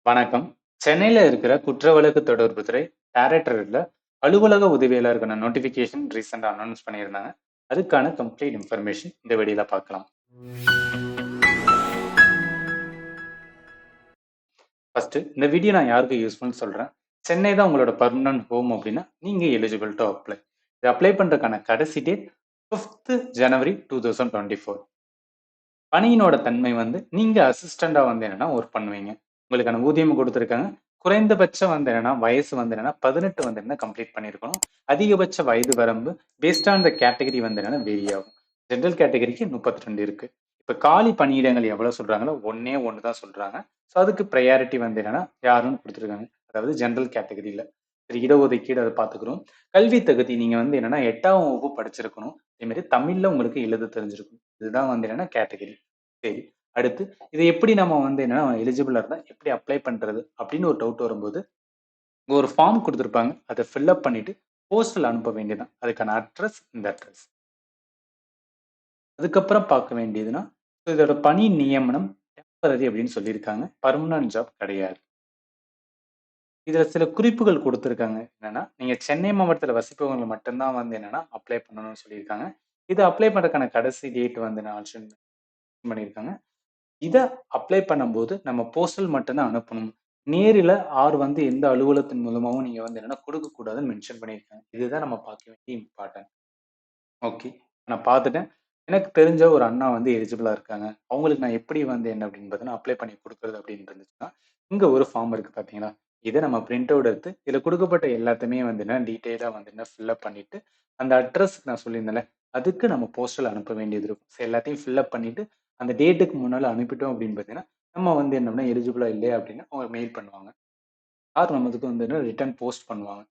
வணக்கம். சென்னையில இருக்கிற குற்ற வழக்கு தொடர்புத்துறை டைரக்டரேட்ல அலுவலக உதவியாளருக்கான நோட்டிபிகேஷன் ரீசெண்டா அனௌன்ஸ் பண்ணியிருந்தாங்க. அதுக்கான கம்ப்ளீட் இன்ஃபர்மேஷன் இந்த வீடியோல பார்க்கலாம். ஃபர்ஸ்ட் இந்த வீடியோ நான் யாருக்கு யூஸ்ஃபுல்னு சொல்றேன். சென்னை தான் உங்களோட பெர்மனன்ட் ஹோம் அப்படின்னா நீங்க எலிஜிபிள் டு அப்ளை. இது அப்ளை பண்றதுக்கான கடைசி டேட் 5th ஜனவரி 2024. பணியினோட தன்மை வந்து நீங்க அசிஸ்டண்டா வந்து என்னன்னா ஒர்க் பண்ணுவீங்க. உங்களுக்கான ஊதியம் கொடுத்துருக்காங்க. குறைந்தபட்சம் வந்து என்னன்னா வயசு வந்து என்னன்னா 18 வந்து என்ன கம்ப்ளீட் பண்ணியிருக்கணும். அதிகபட்ச வயது வரம்பு பேஸ்ட் ஆன் த கேட்டகரி வந்து என்னன்னா வேரி ஆகும். ஜென்ரல் கேட்டகரிக்கு 32 இருக்கு. இப்ப காலி பணியிடங்கள் எவ்வளவு சொல்றாங்களோ ஒன்னே ஒன்று தான் சொல்றாங்க. ஸோ அதுக்கு ப்ரையாரிட்டி வந்து என்னன்னா யாருன்னு கொடுத்துருக்காங்க. அதாவது ஜென்ரல் கேட்டகரியில. சரி, இடஒதுக்கீடு அதை பார்த்துக்கிறோம். கல்வி தகுதி நீங்க வந்து என்னன்னா 8ஆம் வகுப்பு படிச்சிருக்கணும். அதே மாதிரி தமிழ்ல உங்களுக்கு எழுத தெரிஞ்சிருக்கும். இதுதான் வந்து என்னன்னா கேட்டகரி. சரி. அடுத்து இதை எப்படி நம்ம வந்து என்னன்னா எலிஜிபிளா இருந்தா எப்படி அப்ளை பண்றது அப்படின்னு ஒரு டவுட் வரும்போது இங்க ஒரு ஃபார்ம் கொடுத்துருப்பாங்க. அதை ஃபில்அப் பண்ணிட்டு போஸ்டல் அனுப்ப வேண்டியதுதான். அதுக்கான அட்ரஸ் இந்த அட்ரஸ். அதுக்கப்புறம் பார்க்க வேண்டியதுன்னா இதோட பணி நியமனம் டெம்பரரி அப்படின்னு சொல்லியிருக்காங்க. பர்மனன்ட் ஜாப் கிடையாது. இதுல சில குறிப்புகள் கொடுத்துருக்காங்க. என்னன்னா நீங்க சென்னை மாவட்டத்துல வசிப்பவங்க மட்டும்தான் வந்து என்னன்னா அப்ளை பண்ணணும்னு சொல்லியிருக்காங்க. இது அப்ளை பண்றதுக்கான கடைசி டேட் வந்து நான் பண்ணியிருக்காங்க. இத அப்ளை பண்ணும்போது நம்ம போஸ்டல் மட்டும் தான் அனுப்பணும். நேரில ஆர் வந்து எந்த அலுவலகத்தின் மூலமாவும் நீங்க வந்து என்னன்னா குடுக்கக்கூடாதுன்னு மென்ஷன் பண்ணியிருக்காங்க. இதுதான் நம்ம பார்க்க வேண்டிய இம்பார்ட்டன்ட். ஓகே. நான் பார்த்துட்டேன். எனக்கு தெரிஞ்ச ஒரு அண்ணா வந்து எலிஜிபிளா இருக்காங்க. அவங்களுக்கு நான் எப்படி வந்து என்ன அப்படின்னு பார்த்தீங்கன்னா, அப்ளை பண்ணி குடுக்குறது அப்படின்னு இருந்துச்சுன்னா, இங்க ஒரு ஃபார்ம் இருக்கு பார்த்தீங்களா? இத நம்ம பிரிண்ட் அவுட் எடுத்து, இதுல குடுக்கப்பட்ட எல்லாத்தையுமே வந்து என்ன டீட்டெயிலா வந்து என்ன ஃபில் பண்ணிட்டு, அந்த அட்ரஸ் நான் சொல்லியிருந்தேன்ல, அதுக்கு நம்ம போஸ்டல் அனுப்ப வேண்டியது இருக்கும். ஸோ எல்லாத்தையும் பண்ணிட்டு, அந்த டேட்டுக்கு முன்னால அனுப்பிட்டோம் அப்படின்னு பார்த்தீங்கன்னா, நம்ம வந்து என்னன்னா எலிஜிபிளா இல்லையா அப்படின்னு அவங்க மெயில் பண்ணுவாங்க. ஆர் நமக்கு வந்து ரிட்டர்ன் போஸ்ட் பண்ணுவாங்க.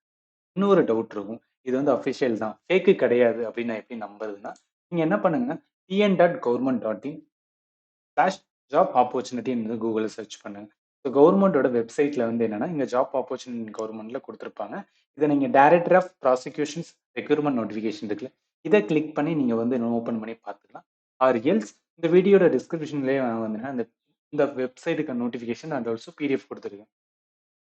இன்னொரு டவுட் இருக்கும். இது வந்து அஃபிஷியல் தான். ஃபேக்கு கிடையாது அப்படின்னு நான் எப்படி நம்புறதுன்னா, நீங்க என்ன பண்ணுங்கன்னா, tn.government.in/ஜாப் ஆப்பர்ச்சுனிட்டின்னு கூகுள்ல சர்ச் பண்ணுங்க. ஸோ கவர்மெண்டோட வெப்சைட்ல வந்து என்னன்னா, இங்க ஜாப் ஆப்பர்ச்சுனிட்டி கவர்மெண்ட்ல குடுத்திருப்பாங்க. இத நீங்க டைரக்டர் ஆஃப் ப்ராசிக்யூஷன்ஸ் ரெக்ரூட்மென்ட் நோட்டிஃபிகேஷன் இருக்குல்ல, இத கிளிக் பண்ணி நீங்க வந்து ஓப்பன் பண்ணி பார்த்துக்கலாம். ஆர் எல்ஸ் இந்த வீடியோட டிஸ்கிரிப்ஷன்லயே நான் வந்து இந்த இந்த வெப்சைட்டுக்கு நோட்டிஃபிகேஷன் அண்ட் ஆல்சோ பிடிஎஃப் குடுத்துருக்கேன்.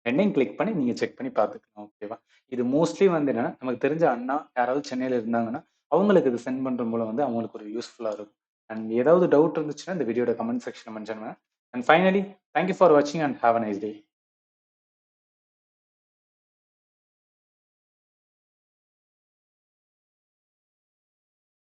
2யும் கிளிக் பண்ணி நீங்க செக் பண்ணி பார்த்துக்கலாம். ஓகேவா? இது மோஸ்ட்லி வந்து என்னன்னா, நமக்கு தெரிஞ்ச அண்ணா யாராவது சென்னையில இருந்தாங்கன்னா, அவங்களுக்கு இது சென்ட் பண்றது மூலம் வந்து அவங்களுக்கு ஒரு யூஸ்ஃபுல்லா இருக்கும். அண்ட் ஏதாவது டவுட் இருந்துச்சுன்னா இந்த வீடியோட கமெண்ட் செக்ஷன்ல மென்ஷன் பண்ணுங்க. And finally thank you for வாட்சிங் and have a nice day.